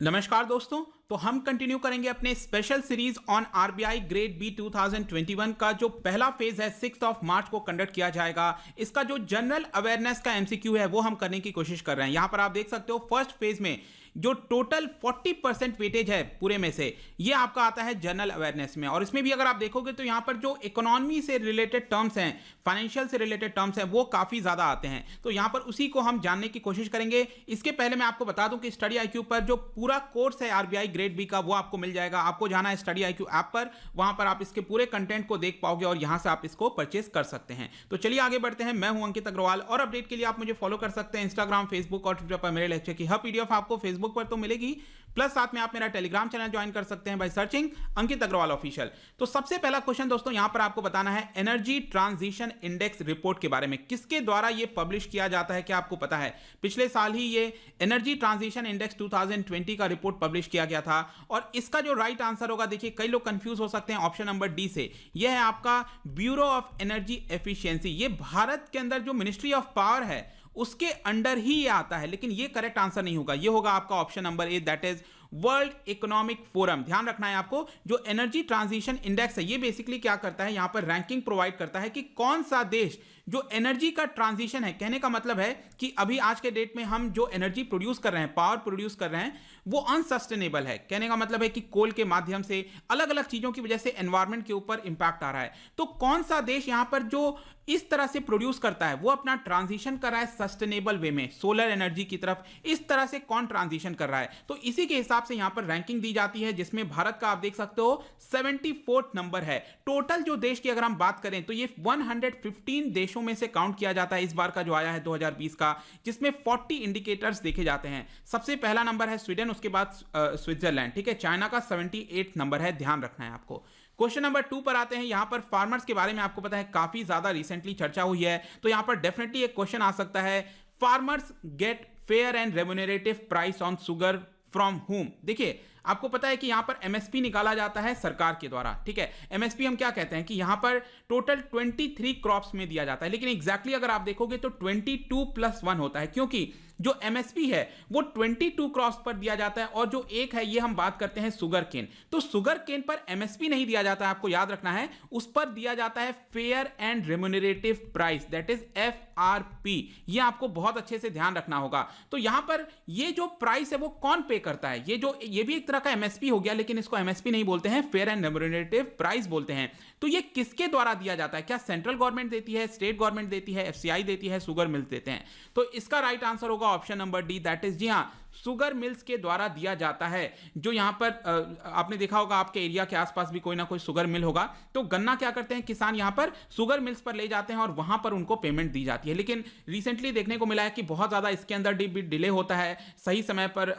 नमस्कार दोस्तों। तो हम कंटिन्यू करेंगे अपने special series on RBI grade B 2021 का जो पहला फेज है 6 मार्च को कंडक्ट किया जाएगा। इसका जो जनरल अवेयरनेस का एमसीक्यू है वो हम करने की कोशिश कर रहे हैं। यहां पर आप देख सकते हो फर्स्ट फेज में जो टोटल 40% वेटेज है पूरे में से ये आपका आता है जनरल अवेयरनेस में। और इसमें भी अगर आप देखोगे तो यहां पर जो इकोनॉमी से रिलेटेड टर्म्स हैं, फाइनेंशियल से रिलेटेड टर्म्स हैं, वो काफी ज्यादा आते हैं। तो यहां पर उसी को हम जानने की कोशिश करेंगे। इसके पहले मैं आपको बता दूं कि स्टडी आईक्यू पर जो पूरा कोर्स है आरबीआई ग्रेड बी का वो आपको मिल जाएगा। आपको जाना है स्टडी आईक्यू ऐप पर, वहां पर आप इसके पूरे कंटेंट को देख पाओगे और यहां से आप इसको परचेस कर सकते हैं। तो चलिए आगे बढ़ते हैं। मैं हूं अंकित अग्रवाल और अपडेट के लिए आप मुझे फॉलो कर सकते हैं इंस्टाग्राम, फेसबुक और ट्विटर पर। मेरे लेक्चर की हर पीडीएफ आपको फेसबुक पर तो मिलेगी, प्लस साथ में आप मेरा टेलीग्राम चैनल ज्वाइन कर सकते हैं by searching Ankit Agrawal official. तो सबसे पहला क्वेश्चन दोस्तों यहां पर आपको बताना है एनर्जी ट्रांजिशन इंडेक्स रिपोर्ट के बारे में। किसके द्वारा यह पब्लिश किया जाता है, क्या आपको पता है? पिछले साल ही ये एनर्जी ट्रांजिशन इंडेक्स 2020 का रिपोर्ट पब्लिश किया गया था। और इसका जो राइट आंसर होगा, देखिए कई लोग कंफ्यूज हो सकते हैं, ऑप्शन नंबर डी से। यह है आपका ब्यूरो ऑफ एनर्जी एफिशिएंसी। ये भारत के अंदर जो मिनिस्ट्री ऑफ पावर है उसके अंडर ही ये आता है, लेकिन ये करेक्ट आंसर नहीं होगा। ये होगा आपका option number A, that is world economic forum. ध्यान रखना है आपको। जो एनर्जी ट्रांजिशन इंडेक्स है ये बेसिकली क्या करता है, यहां पर रैंकिंग प्रोवाइड करता है कि कौन सा देश जो एनर्जी का ट्रांजिशन है, कहने का मतलब है कि अभी आज के डेट में हम जो एनर्जी प्रोड्यूस कर रहे हैं, पावर प्रोड्यूस कर रहे हैं, वो अनसस्टेनेबल है। कहने का मतलब है कि कोल के माध्यम से अलग अलग चीजों की वजह से एनवायरमेंट के ऊपर इंपैक्ट आ रहा है। तो कौन सा देश यहां पर जो इस तरह से प्रोड्यूस करता है, वो अपना ट्रांजिशन कर रहा है सस्टेनेबल वे में, सोलर एनर्जी की तरफ, इस तरह से कौन ट्रांजिशन कर रहा है। तो इसी के हिसाब से यहां पर रैंकिंग दी जाती है, जिसमें भारत का आप देख सकते हो 74 नंबर है। टोटल जो देश की अगर हम बात करें तो ये 115 देशों में से काउंट किया जाता है इस बार का जो आया है 2020 का, जिसमें 40 इंडिकेटर्स देखे जाते हैं। सबसे पहला नंबर है स्वीडन, उसके बाद स्विट्जरलैंड, ठीक है। चाइना का 78 नंबर है, ध्यान रखना है आपको। क्वेश्चन नंबर 2 पर आते हैं। यहां पर फार्मर्स के बारे में आपको पता है काफी ज्यादा रिसेंटली चर्चा हुई है, तो यहां पर डेफिनेटली एक क्वेश्चन आ सकता है, farmers get fair and remunerative price on sugar from whom. देखिए आपको पता है कि यहां पर एमएसपी निकाला जाता है सरकार के द्वारा, ठीक है। एमएसपी हम क्या कहते हैं कि यहां पर टोटल 23 क्रॉप्स में दिया जाता है, लेकिन एग्जैक्टली अगर आप देखोगे तो 22+1 होता है, क्योंकि जो एमएसपी है वो 22 क्रॉप्स पर दिया जाता है और जो एक है ये हम बात करते हैं शुगर केन। तो शुगर केन पर एमएसपी नहीं दिया जाता है, आपको याद रखना है, उस पर दिया जाता है fair and remunerative price, that is FRP. ये आपको बहुत अच्छे से ध्यान रखना होगा। तो यहां पर ये जो प्राइस है वो कौन पे करता है, ये भी एक तरह का एमएसपी हो गया, लेकिन इसको एमएसपी नहीं बोलते हैं, फेयर एंड रेम्यूनरेटिव प्राइस बोलते हैं। तो ये किसके द्वारा दिया जाता है? क्या सेंट्रल गवर्नमेंट देती है, स्टेट गवर्नमेंट देती है, एफसीआई देती है, शुगर मिल्स देते हैं? तो इसका राइट आंसर होगा option number D, that is, जी हां, शुगर मिल्स के द्वारा दिया जाता है। जो यहां पर आपने देखा होगा आपके एरिया के आसपास भी कोई ना कोई शुगर मिल होगा, तो गन्ना क्या करते हैं किसान, यहां पर शुगर मिल्स पर ले जाते हैं और वहां पर उनको पेमेंट दी जाती है। लेकिन रिसेंटली देखने को मिला है कि बहुत ज्यादा इसके अंदर डिले होता है, सही समय पर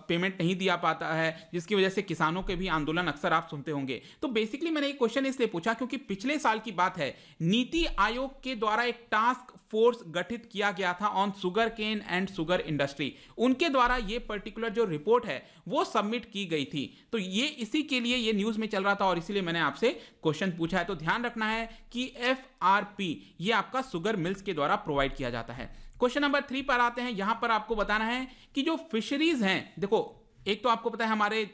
पेमेंट नहीं दिया पाता है, जिसकी वजह से किसानों के भी आंदोलन अक्सर आप सुनते होंगे। तो बेसिकली मैंने एक क्वेश्चन इसलिए पूछा क्योंकि पिछले साल की बात है, नीति आयोग के द्वारा एक टास्क फोर्स गठित किया गया था on sugar cane and sugar industry. उनके द्वारा ये पर्टिकुलर जो रिपोर्ट है वो सबमिट की गई थी। तो ये इसी के लिए ये न्यूज में चल रहा था और इसीलिए मैंने आपसे क्वेश्चन पूछा है। तो ध्यान रखना है कि एफआरपी ये आपका शुगर मिल्स के द्वारा प्रोवाइड किया जाता है। क्वेश्चन नंबर 3 पर आते हैं। यहां पर आपको बताना है कि जो फिशरीज हैं, देखो एक तो आपको पता है हमारे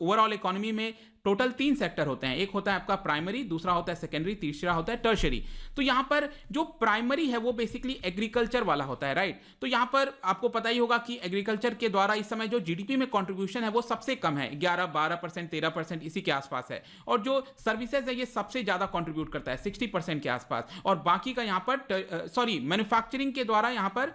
ओवरऑल इकोनॉमी में टोटल 3 सेक्टर होते हैं। एक होता है आपका प्राइमरी, दूसरा होता है सेकेंडरी, तीसरा होता है टर्शरी। तो यहां पर जो प्राइमरी है वो बेसिकली एग्रीकल्चर वाला होता है, राइट। तो यहां पर आपको पता ही होगा कि एग्रीकल्चर के द्वारा इस समय जो जीडीपी में कंट्रीब्यूशन है वो सबसे कम है, 11-12%, 13% इसी के आसपास है। और जो सर्विसेज है ये सबसे ज्यादा कंट्रीब्यूट करता है, 60% के आसपास। और बाकी का यहां पर मैन्युफैक्चरिंग के द्वारा यहां पर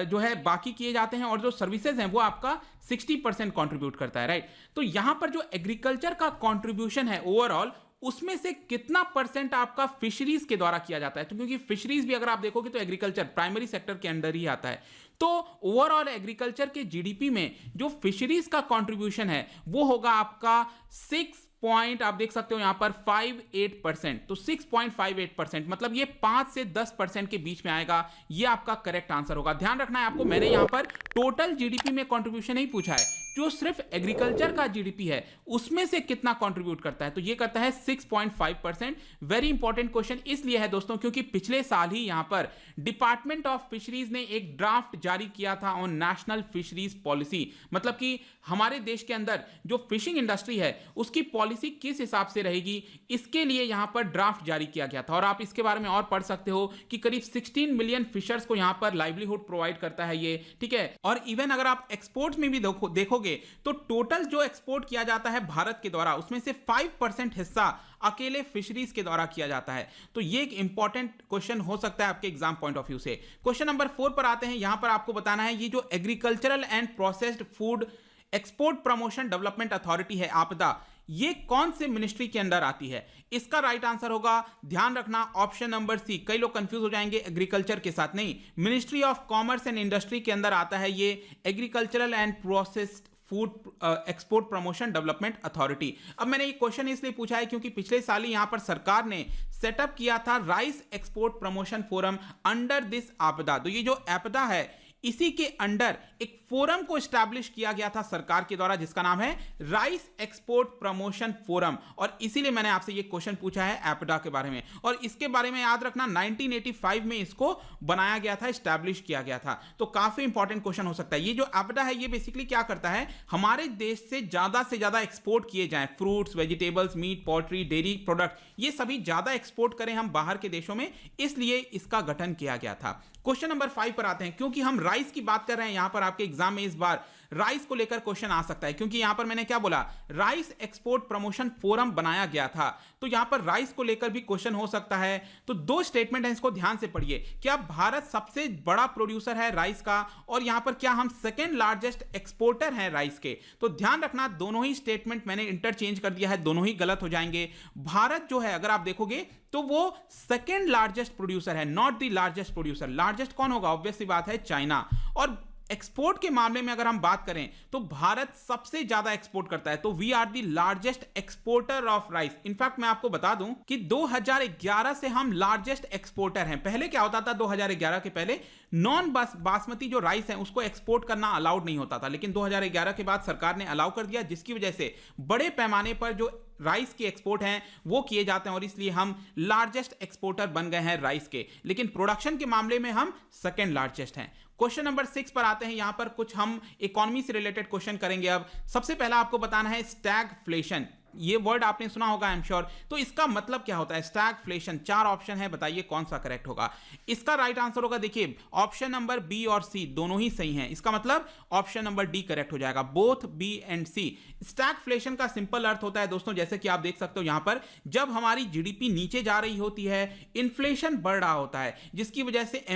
जो है बाकी किए जाते हैं, और जो सर्विसेज हैं वो आपका 60% कंट्रीब्यूट करता है, राइट। तो यहां पर जो एग्रीकल्चर का कंट्रीब्यूशन है ओवरऑल, उसमें से कितना परसेंट आपका फिशरीज के द्वारा किया जाता है? तो क्योंकि फिशरीज भी अगर आप देखोगे तो एग्रीकल्चर प्राइमरी सेक्टर के अंडर ही आता है। तो ओवरऑल एग्रीकल्चर के जीडीपी में जो फिशरीज का कंट्रीब्यूशन है वो होगा आपका 6 पॉइंट, आप देख सकते हो यहां पर 58%। तो 6.58%, मतलब ये 5 से 10% के बीच में आएगा। ये आपका करेक्ट आंसर होगा। ध्यान रखना है आपको, मैंने यहां पर टोटल जीडीपी में कंट्रीब्यूशन नहीं पूछा है, जो सिर्फ एग्रीकल्चर का जीडीपी है उसमें से कितना कंट्रीब्यूट करता है, तो ये करता है 6.5%। वेरी इंपॉर्टेंट क्वेश्चन इसलिए है दोस्तों क्योंकि पिछले साल ही यहां पर डिपार्टमेंट ऑफ फिशरीज ने एक ड्राफ्ट जारी किया था ऑन नेशनल फिशरीज पॉलिसी, मतलब कि हमारे देश के अंदर जो फिशिंग इंडस्ट्री है उसकी पॉलिसी किस हिसाब से रहेगी, इसके लिए यहां पर ड्राफ्ट जारी किया गया था। और आप इसके बारे में और पढ़ सकते हो कि करीब 16 मिलियन फिशर्स को यहां पर लाइवलीहुड प्रोवाइड करता है ये, ठीक है। और इवन अगर आप एक्सपोर्ट्स में भी देखोगे तो टोटल जो एक्सपोर्ट किया जाता है भारत के द्वारा उसमें से 5% हिस्सा अकेले फिशरीज के द्वारा किया जाता है। तो ये एक इंपॉर्टेंट क्वेश्चन हो सकता है आपके एग्जाम पॉइंट ऑफ व्यू से। क्वेश्चन नंबर 4 पर आते हैं। यहां पर आपको बताना है ये जो agricultural and processed food export promotion development authority है आपदा, ये कौन से मिनिस्ट्री के अंदर आती है। इसका राइट आंसर होगा, ध्यान रखना, ऑप्शन नंबर सी। कई लोग कंफ्यूज हो जाएंगे एग्रीकल्चर के साथ, नहीं, ministry of commerce and industry के अंदर आता है ये agricultural and processed food export promotion development authority. अब मैंने ये क्वेश्चन इसलिए पूछा है क्योंकि पिछले साल ही यहां पर सरकार ने सेटअप किया था rice export promotion forum under this आपदा। तो ये जो आपदा है इसी के अंडर एक फोरम को एस्टैब्लिश किया गया था सरकार के द्वारा जिसका नाम है राइस एक्सपोर्ट प्रमोशन फोरम, और इसीलिए मैंने आपसे ये क्वेश्चन पूछा है एपडा के बारे में। और इसके बारे में याद रखना 1985 में इसको बनाया गया था, एस्टैब्लिश किया गया था। तो काफी इंपॉर्टेंट क्वेश्चन हो सकता है। ये जो एपडा है ये बेसिकली क्या करता है, हमारे देश से ज्यादा एक्सपोर्ट किए जाएं, fruits, vegetables, meat, poultry, dairy product, ये सभी ज्यादा एक्सपोर्ट करें हम बाहर के देशों में, इसलिए इसका गठन किया गया था। क्वेश्चन नंबर 5 पर आते हैं। क्योंकि हम राइस की बात कर रहे हैं यहां पर आपके एग्जाम में इस बार राइस को लेकर क्वेश्चन आ सकता है, क्योंकि यहां पर मैंने क्या बोला, राइस एक्सपोर्ट प्रमोशन फोरम बनाया गया था, तो यहां पर राइस को लेकर भी क्वेश्चन हो सकता है। तो दो स्टेटमेंट है, इसको ध्यान से पढ़िए। क्या भारत सबसे बड़ा प्रोड्यूसर है राइस का, और यहां पर क्या हम सेकेंड लार्जेस्ट एक्सपोर्टर हैं राइस के। तो ध्यान रखना दोनों ही स्टेटमेंट मैंने इंटरचेंज कर दिया है, दोनों ही गलत हो जाएंगे। भारत जो है अगर आप देखोगे तो वो सेकेंड लार्जेस्ट प्रोड्यूसर है, not the largest producer. Largest कौन होगा, ऑब्वियस सी बात है चाइना। और एक्सपोर्ट के मामले में अगर हम बात करें तो भारत सबसे ज्यादा एक्सपोर्ट करता है, तो we are the largest exporter of rice. In fact मैं आपको बता दूं कि 2011 से हम लार्जेस्ट एक्सपोर्टर हैं। पहले क्या होता था, 2011 के पहले नॉन बासमती जो राइस है उसको एक्सपोर्ट करना अलाउड नहीं होता था, लेकिन 2011 के बाद सरकार ने अलाउ कर दिया, जिसकी वजह से बड़े पैमाने पर जो राइस के एक्सपोर्ट हैं वो किए जाते हैं, और इसलिए हम लार्जेस्ट एक्सपोर्टर बन गए हैं राइस के। लेकिन प्रोडक्शन के मामले में हम सेकेंड लार्जेस्ट हैं। क्वेश्चन नंबर 6 पर आते हैं। यहां पर कुछ हम इकोनॉमी से रिलेटेड क्वेश्चन करेंगे। अब सबसे पहला आपको बताना है स्टैगफ्लेशन। ये वर्ड आपने सुना होगा आई एम श्योर। तो इसका मतलब क्या होता है स्टैगफ्लेशन। 4 ऑप्शन है, बताइए कौन सा करेक्ट होगा। इसका राइट आंसर होगा, देखिए ऑप्शन नंबर बी और सी दोनों ही सही हैं। इसका मतलब ऑप्शन नंबर डी करेक्ट हो जाएगा, both B and C. Stagflation का सिंपल अर्थ होता है दोस्तों, जैसे कि आप देख सकते हो यहां पर, जब हमारी जीडीपी नीचे जा रही होती है, इन्फ्लेशन बढ़ रहा होता है, जिसकी वजह से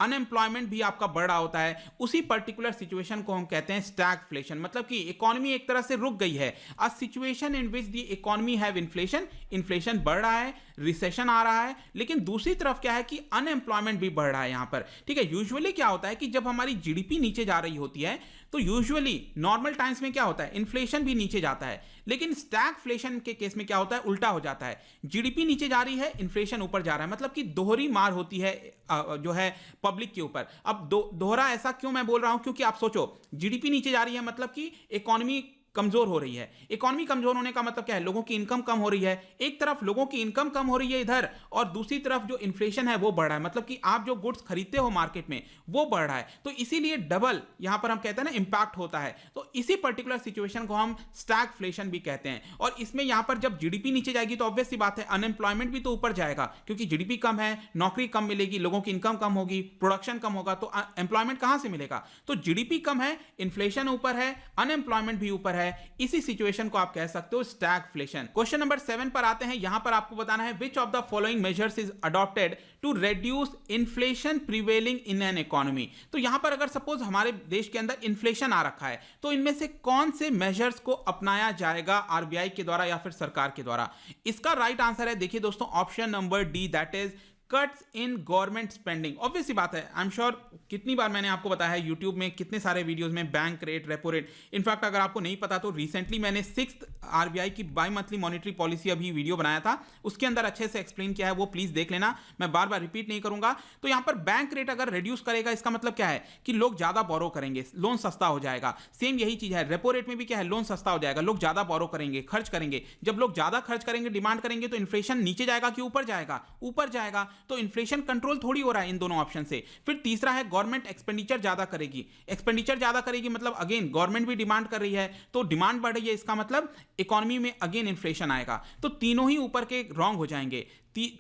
अनएम्प्लॉयमेंट भी आपका बढ़ रहा होता है, उसी पर्टिकुलर सिचुएशन को हम कहते हैं स्टैगफ्लेशन। मतलब कि इकोनॉमी एक तरह से रुक गई है, a situation in which the economy have inflation, inflation बढ़ रहा है, रिसेशन आ रहा है, लेकिन दूसरी तरफ क्या है कि अनएम्प्लॉयमेंट भी बढ़ रहा है यहां पर, ठीक है। यूजुअली क्या होता है कि जब हमारी जीडीपी नीचे जा रही होती है तो यूजुअली नॉर्मल टाइम्स में क्या होता है, इन्फ्लेशन भी नीचे जाता है, लेकिन स्टैगफ्लेशन के केस में क्या होता है, उल्टा हो जाता है। जीडीपी नीचे जा रही है, इन्फ्लेशन ऊपर जा रहा है, मतलब कि दोहरी मार होती है जो है पब्लिक के ऊपर। अब दोहरा ऐसा क्यों मैं बोल रहा हूं, क्योंकि आप सोचो जीडीपी नीचे जा रही है मतलब कि इकोनॉमी कमजोर हो रही है। इकोनॉमी कमजोर होने का मतलब क्या है, लोगों की इनकम कम हो रही है। एक तरफ लोगों की इनकम कम हो रही है इधर, और दूसरी तरफ जो इन्फ्लेशन है वो बढ़ रहा है, मतलब कि आप जो गुड्स खरीदते हो मार्केट में वो बढ़ रहा है। तो इसीलिए डबल यहां पर हम कहते हैं ना इंपैक्ट होता है। तो इसी पर्टिकुलर सिचुएशन को हम स्टैगफ्लेशन भी कहते हैं। और इसमें यहां पर जब जीडीपी नीचे जाएगी तो ऑब्वियस सी बात है अनएम्प्लॉयमेंट भी तो ऊपर जाएगा, क्योंकि जीडीपी कम है, नौकरी कम मिलेगी, लोगों की इनकम कम होगी, प्रोडक्शन कम होगा, तो एम्प्लॉयमेंट कहां से मिलेगा। तो जीडीपी कम है, इन्फ्लेशन ऊपर है, अनएम्प्लॉयमेंट भी ऊपर है, इसी सिचुएशन को आप कह सकते हो स्टैगफ्लेशन। क्वेश्चन नंबर 7 पर आते हैं। यहां पर आपको बताना है which of the following measures is adopted to reduce inflation prevailing in an economy. तो यहां पर अगर सपोज हमारे देश के अंदर इन्फ्लेशन आ रखा है तो इनमें से कौन से मेजर्स को अपनाया जाएगा आरबीआई के द्वारा या फिर सरकार के द्वारा। इसका राइट आंसर है, देखिए दोस्तों, option number D, that is cuts in government spending. Obvious सी बात है, आई एम श्योर कितनी बार मैंने आपको बताया है यूट्यूब में, कितने सारे वीडियोस में, bank rate, repo rate. In fact अगर आपको नहीं पता तो रिसेंटली मैंने 6th आरबीआई की बाई मंथली मॉनिटरी पॉलिसी अभी वीडियो बनाया था, उसके अंदर अच्छे से एक्सप्लेन किया है, वो प्लीज देख लेना, मैं बार बार रिपीट नहीं करूंगा। तो यहां पर बैंक रेट अगर रिड्यूस करेगा इसका मतलब क्या है कि लोग ज्यादा बोरो करेंगे, लोन सस्ता हो जाएगा। सेम यही चीज है रेपो रेट में भी, क्या है, लोन सस्ता हो जाएगा, लोग ज्यादा बोरो करेंगे, खर्च करेंगे। जब लोग ज्यादा खर्च करेंगे, डिमांड करेंगे, तो इन्फ्लेशन नीचे जाएगा कि ऊपर जाएगा? ऊपर जाएगा। तो इन्फ्लेशन कंट्रोल थोड़ी हो रहा है इन दोनों ऑप्शन से। फिर तीसरा है गवर्नमेंट एक्सपेंडिचर ज्यादा करेगी। एक्सपेंडिचर ज्यादा करेगी मतलब अगेन गवर्नमेंट भी डिमांड कर रही है, तो डिमांड बढ़ रही है, इसका मतलब इकोनॉमी में अगेन इन्फ्लेशन आएगा। तो तीनों ही ऊपर के रॉन्ग हो जाएंगे।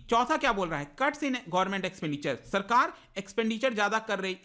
चौथा क्या बोल रहा है, कट्स इन गवर्नमेंट एक्सपेंडिचर। सरकार एक्सपेंडिचर ज्यादा कर रही,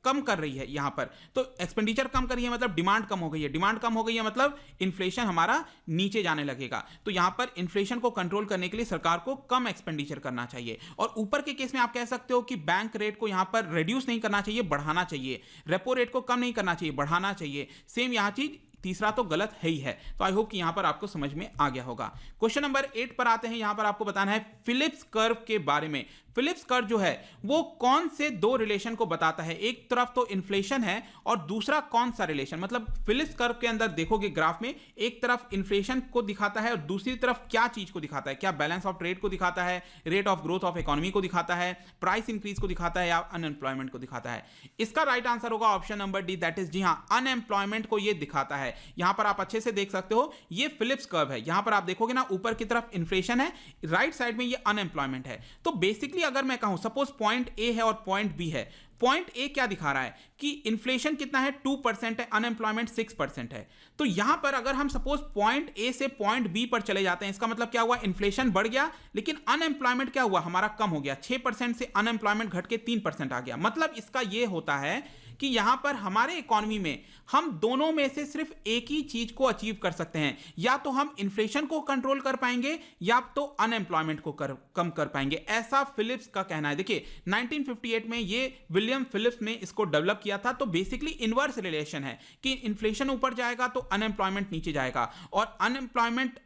कम कर रही है यहां पर। तो एक्सपेंडिचर कम कर रही है मतलब डिमांड कम हो गई है, डिमांड कम हो गई है मतलब इन्फ्लेशन हमारा नीचे जाने लगेगा। तो यहां पर इन्फ्लेशन को कंट्रोल करने के लिए सरकार को कम एक्सपेंडिचर करना चाहिए। और ऊपर के केस में आप कह सकते हो कि बैंक रेट को यहां पर रिड्यूस नहीं करना चाहिए, बढ़ाना चाहिए। रेपो रेट को कम नहीं करना चाहिए, बढ़ाना चाहिए। सेम यहां चीज तीसरा तो गलत है ही है। तो आई होप कि यहां पर आपको समझ में आ गया होगा। क्वेश्चन नंबर 8 पर आते हैं। यहां पर आपको बताना है फिलिप्स कर्व के बारे में। फिलिप्स कर्व जो है वो कौन से दो रिलेशन को बताता है? एक तरफ तो इन्फ्लेशन है और दूसरा कौन सा रिलेशन, मतलब फिलिप्स कर्व के अंदर देखोगे ग्राफ में, एक तरफ इन्फ्लेशन को दिखाता है और दूसरी तरफ क्या चीज को दिखाता है? क्या बैलेंस ऑफ ट्रेड को दिखाता है, rate of growth of economy को दिखाता है, प्राइस इंक्रीज को दिखाता है, या अनएम्प्लॉयमेंट को दिखाता है? इसका राइट आंसर होगा option number D, that is जी हां, अनएम्प्लॉयमेंट को ये दिखाता है। यहां पर आप अच्छे से देख सकते हो, ये फिलिप्स कर्व है। यहां पर आप देखोगे ना, ऊपर की तरफ इन्फ्लेशन है, राइट साइड में ये अनएम्प्लॉयमेंट है। तो बेसिकली अगर मैं कहूं, सपोज पॉइंट ए है और पॉइंट बी है, पॉइंट ए क्या दिखा रहा है कि इन्फ्लेशन कितना है, 2% है, अनएम्प्लॉयमेंट 6% है। तो यहां पर अगर हम सपोज पॉइंट ए से पॉइंट बी पर चले जाते हैं, इसका मतलब क्या हुआ, इन्फ्लेशन बढ़ गया लेकिन अनएम्प्लॉयमेंट क्या हुआ, हमारा कम हो गया। 6% से अनएम्प्लॉयमेंट घट के 3% आ गया। मतलब इसका यह होता है कि यहां पर हमारे इकोनॉमी में हम दोनों में से सिर्फ एक ही चीज को अचीव कर सकते हैं, या तो हम इन्फ्लेशन को कंट्रोल कर पाएंगे या तो अनएम्प्लॉयमेंट को कम कर पाएंगे। ऐसा फिलिप्स का कहना है। देखिए 1958 में ये विलियम फिलिप्स ने इसको डेवलप किया था। तो बेसिकली इनवर्स रिलेशन है कि इन्फ्लेशन ऊपर जाएगा तो अनएम्प्लॉयमेंट नीचे जाएगा, और अनएम्प्लॉयमेंट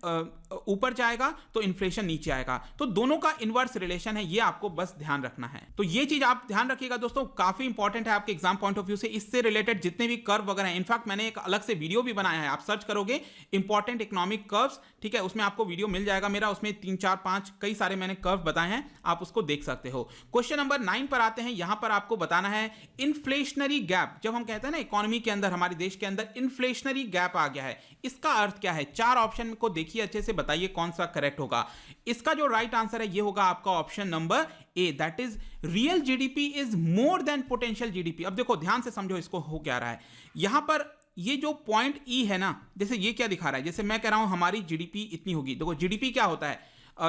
ऊपर जाएगा तो इन्फ्लेशन नीचे आएगा। तो दोनों का इनवर्स रिलेशन है, ये आपको बस ध्यान रखना है। तो ये चीज आप ध्यान रखिएगा दोस्तों, काफी इंपॉर्टेंट है आपके एग्जाम पॉइंट ऑफ व्यू से। इससे रिलेटेड जितने भी कर्व वगैरह हैं, इनफैक्ट मैंने एक अलग से वीडियो भी बनाया है, आप सर्च करोगे इंपॉर्टेंट इकोनॉमिक कर्व्स, ठीक है, उसमें आपको वीडियो मिल जाएगा मेरा, उसमें 3 4 5 कई सारे मैंने कर्व बताए हैं, आप उसको देख सकते हो। क्वेश्चन नंबर 9 पर आते हैं। यहां पर आपको बताना है इन्फ्लेशनरी गैप। जब हम कहते हैं ना इकोनॉमी के अंदर, हमारे देश के अंदर इन्फ्लेशनरी गैप आ गया है, इसका अर्थ क्या है? 4 ऑप्शन को देखिए अच्छे से, बताइए कौन सा करेक्ट होगा। इसका जो राइट आंसर है ये होगा आपका option number A, that is real GDP is more than potential GDP. अब देखो ध्यान से समझो इसको हो क्या रहा है। यहां पर ये जो पॉइंट ई है ना, जैसे ये क्या दिखा रहा है, जैसे मैं कह रहा हूं हमारी जीडीपी इतनी होगी। देखो जीडीपी क्या होता है,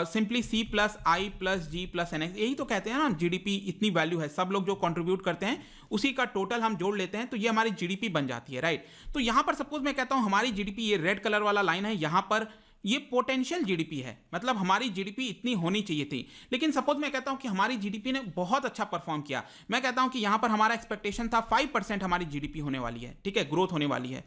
सिंपली सी प्लस आई प्लस जी प्लस एन एक्स, यही तो कहते हैं ना जीडीपी इतनी वैल्यू है, सब लोग जो कंट्रीब्यूट करते हैं उसी का टोटल हम जोड़ लेते हैं तो ये हमारी जीडीपी बन जाती है, राइट। तो यहां पर सपोज मैं कहता हूं हमारी जीडीपी, ये रेड कलर वाला लाइन है, यहां पर ये पोटेंशियल जीडीपी है, मतलब हमारी जीडीपी इतनी होनी चाहिए थी। लेकिन सपोज मैं कहता हूं कि हमारी जीडीपी ने बहुत अच्छा परफॉर्म किया, मैं कहता हूं कि यहां पर हमारा एक्सपेक्टेशन था 5% हमारी जीडीपी होने वाली है, ठीक है, ग्रोथ होने वाली है।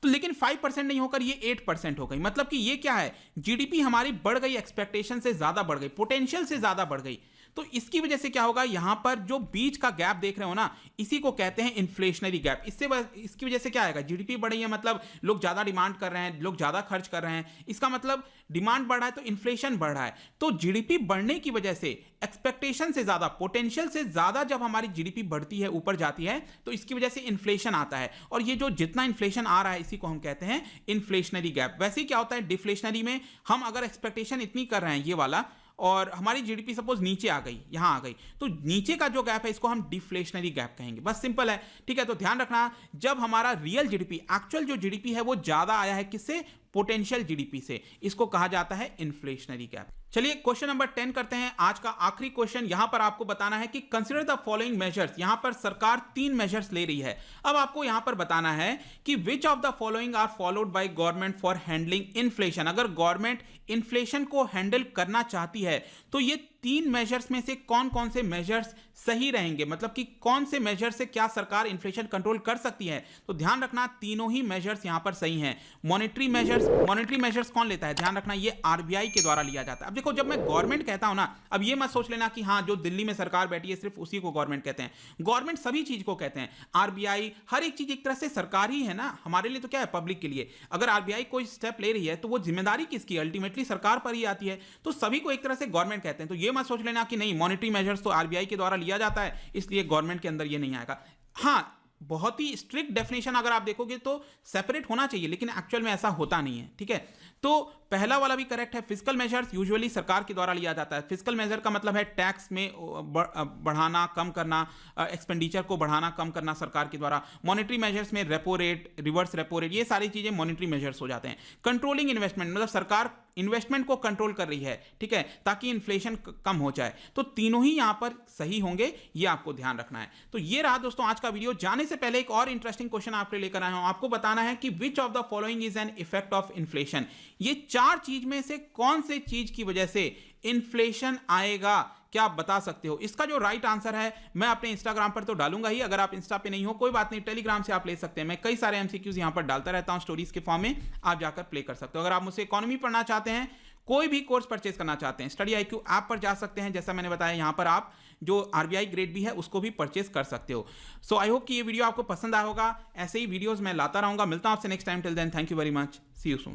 तो लेकिन 5% नहीं होकर ये 8% हो गई। मतलब कि ये क्या है, जीडीपी हमारी बढ़ गई, एक्सपेक्टेशन से ज्यादा बढ़ गई, पोटेंशियल से ज्यादा बढ़ गई। तो इसकी वजह से क्या होगा, यहां पर जो बीच का गैप देख रहे हो ना, इसी को कहते हैं इन्फ्लेशनरी गैप। इसकी वजह से क्या आएगा, जीडीपी बढ़ी है मतलब लोग ज्यादा डिमांड कर रहे हैं, लोग ज्यादा खर्च कर रहे हैं, इसका मतलब डिमांड बढ़ रहा है तो इन्फ्लेशन बढ़ रहा है। तो जीडीपी बढ़ने की वजह से एक्सपेक्टेशन से ज्यादा, पोटेंशियल से ज्यादा जब हमारी जीडीपी बढ़ती है, ऊपर जाती है, तो इसकी वजह से इन्फ्लेशन आता है। और ये जो जितना इन्फ्लेशन आ रहा है इसी को हम कहते हैं इन्फ्लेशनरी गैप। वैसे ही क्या होता है डिफ्लेशनरी में, हम अगर एक्सपेक्टेशन इतनी कर रहे हैं ये वाला, और हमारी जीडीपी सपोज नीचे आ गई, यहां आ गई, तो नीचे का जो गैप है इसको हम डिफ्लेशनरी गैप कहेंगे। बस सिंपल है, ठीक है। तो ध्यान रखना, जब हमारा रियल जीडीपी, एक्चुअल जो जीडीपी है वो ज्यादा आया है किससे, पोटेंशियल जीडीपी से, इसको कहा जाता है इन्फ्लेशनरी गैप। चलिए क्वेश्चन नंबर 10 करते हैं, आज का आखिरी क्वेश्चन। यहां पर आपको बताना है कि कंसीडर द फॉलोइंग मेजर्स। यहां पर सरकार 3 मेजर्स ले रही है। अब आपको यहां पर बताना है कि which of the following are followed by government for handling inflation. अगर गवर्नमेंट इन्फ्लेशन को हैंडल करना चाहती है तो ये तीन मेजर्स में से कौन कौन से मेजर्स सही रहेंगे, मतलब कि कौन से मेजर से क्या सरकार इन्फ्लेशन कंट्रोल कर सकती है। तो ध्यान रखना तीनों ही मेजर्स यहां पर सही हैं। मॉनेटरी मेजर्स कौन लेता है, ध्यान रखना ये आरबीआई के द्वारा लिया जाता है। अब देखो जब मैं गवर्नमेंट कहता हूं ना, अब ये मत सोच लेना कि हाँ जो दिल्ली में सरकार बैठी है सिर्फ उसी को गवर्नमेंट कहते हैं। गवर्नमेंट सभी चीज को कहते हैं, आरबीआई हर एक चीज एक तरह से सरकार ही है ना, हमारे लिए तो क्या है, पब्लिक के लिए। अगर आरबीआई कोई स्टेप ले रही है तो वो जिम्मेदारी किसकी, अल्टीमेटली सरकार पर ही आती है। तो सभी को एक तरह से गवर्नमेंट कहते हैं। तो ये मत सोच लेना कि नहीं मॉनेटरी मेजर्स तो आरबीआई के द्वारा लिया जाता है इसलिए गवर्नमेंट के अंदर ये नहीं आएगा। हाँ बहुत ही स्ट्रिक्ट डेफिनेशन अगर आप देखोगे तो सेपरेट होना चाहिए, लेकिन एक्चुअल में ऐसा होता नहीं है, ठीक है। तो पहला वाला भी करेक्ट है। फिस्कल मेजर्स यूजुअली सरकार के द्वारा लिया जाता है। फिस्कल मेजर का मतलब है टैक्स में बढ़ाना कम करना, एक्सपेंडिचर को बढ़ाना कम करना सरकार के द्वारा। मॉनेटरी मेजर्स में repo rate, reverse repo rate, ये सारी चीजें मॉनेटरी मेजर्स हो जाते हैं। कंट्रोलिंग इन्वेस्टमेंट मतलब सरकार इन्वेस्टमेंट को कंट्रोल कर रही है, ठीक है, ताकि इन्फ्लेशन कम हो जाए। तो तीनों ही यहां पर सही होंगे, ये आपको ध्यान रखना है। तो ये रहा दोस्तों आज का वीडियो। जाने से पहले एक और इंटरेस्टिंग क्वेश्चन आपके लेकर आया हूं। आपको बताना है कि which of the following is an effect of inflation. ये चार चीज में से कौन से चीज की वजह से इन्फ्लेशन आएगा, क्या आप बता सकते हो। इसका जो राइट आंसर है मैं अपने इंस्टाग्राम पर तो डालूंगा ही, अगर आप इंस्टा पे नहीं हो कोई बात नहीं, टेलीग्राम से आप ले सकते हैं। मैं कई सारे एमसीक्यूज यहां पर डालता रहता हूं स्टोरीज के फॉर्म में, आप जाकर प्ले कर सकते हो। अगर आप मुझसे इकोनॉमी पढ़ना चाहते हैं, कोई भी कोर्स परचेज करना चाहते हैं, स्टडी IQ ऐप पर जा सकते हैं। जैसा मैंने बताया यहां पर आप जो आरबीआई ग्रेड बी है उसको भी परचेज कर सकते हो। सो आई होप कि ये वीडियो आपको पसंद आया होगा। ऐसे ही वीडियोस मैं लाता रहूंगा। मिलता हूं आपसे next time. Till then thank you very much, see you soon.